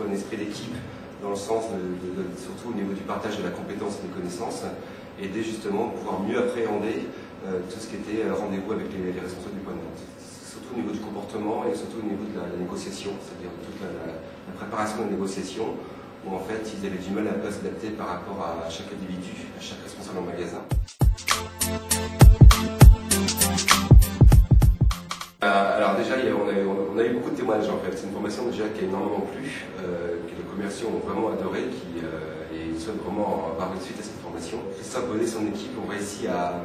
un esprit d'équipe dans le sens, surtout au niveau du partage de la compétence et des connaissances, aider justement à pouvoir mieux appréhender tout ce qui était rendez-vous avec les responsables du point de vente. Surtout au niveau du comportement et surtout au niveau de la négociation, c'est-à-dire toute la préparation de la négociation, où en fait ils avaient du mal à s'adapter par rapport à chaque individu, à chaque responsable en magasin. Alors déjà, on a eu beaucoup de témoignages en fait. C'est une formation déjà qui a énormément plu, que les commerciaux ont vraiment adoré et ils souhaitent vraiment avoir une suite à cette formation. Christophe Bonnet et son équipe ont réussi à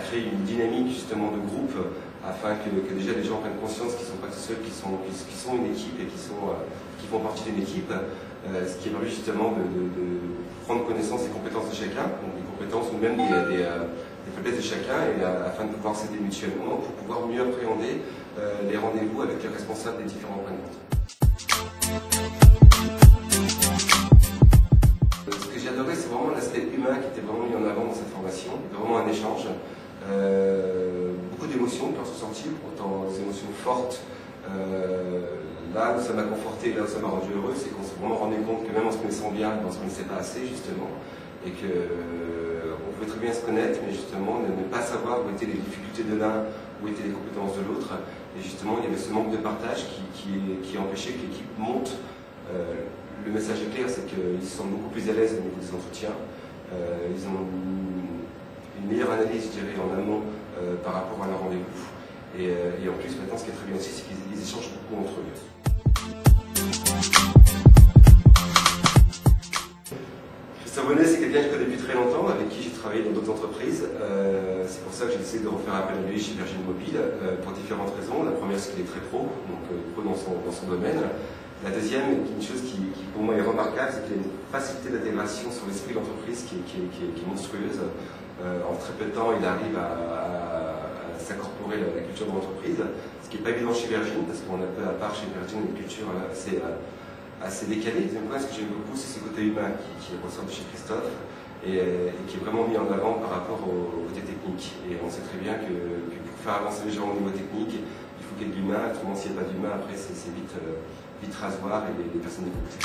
créer une dynamique justement de groupe afin que déjà les gens prennent conscience qu'ils ne sont pas tout seuls, qu'ils sont une équipe et qu'ils font partie d'une équipe. Ce qui est permis justement de prendre connaissance des compétences de chacun, donc des compétences ou même des faiblesses de chacun, et afin de pouvoir s'aider mutuellement pour pouvoir mieux appréhender les rendez-vous avec les responsables des différents points de vente. Ce que j'ai adoré, c'est vraiment l'aspect humain qui était vraiment mis en avant dans cette formation, vraiment un échange. Beaucoup d'émotions qui en sont sorties, autant des émotions fortes. Là où ça m'a conforté, là où ça m'a rendu heureux, c'est qu'on s'est vraiment rendu compte que même en se connaissant bien, on ne se connaissait pas assez justement, et qu'on pouvait très bien se connaître, mais justement ne pas savoir où étaient les difficultés de l'un, où étaient les compétences de l'autre, et justement il y avait ce manque de partage qui empêchait que l'équipe monte. Le message est clair, c'est qu'ils se sentent beaucoup plus à l'aise au niveau des entretiens, ils ont une meilleure analyse, je dirais, en amont par rapport à leur rendez-vous. Et en plus, maintenant, ce qui est très bien aussi, c'est qu'ils échangent beaucoup entre eux. Christophe Bonnet, c'est quelqu'un que je connais depuis très longtemps, avec qui j'ai travaillé dans d'autres entreprises. C'est pour ça que j'ai décidé de refaire appel à lui chez Virgin Mobile, pour différentes raisons. La première, c'est qu'il est très pro, donc pro dans son domaine. La deuxième, une chose qui pour moi est remarquable, c'est qu'il a une facilité d'intégration sur l'esprit de l'entreprise qui est monstrueuse. En très peu de temps, il arrive à s'incorporer la culture de l'entreprise, ce qui n'est pas évident chez Virgin, parce qu'on a peu à part chez Virgin une culture assez décalée. Deuxième point, ce que j'aime beaucoup, c'est ce côté humain qui ressort de chez Christophe et qui est vraiment mis en avant par rapport au côté technique. Et on sait très bien que pour faire avancer les gens au niveau technique, il faut qu'il y ait de l'humain, autrement s'il n'y a pas d'humain, après c'est vite rasoir et les personnes écoutées.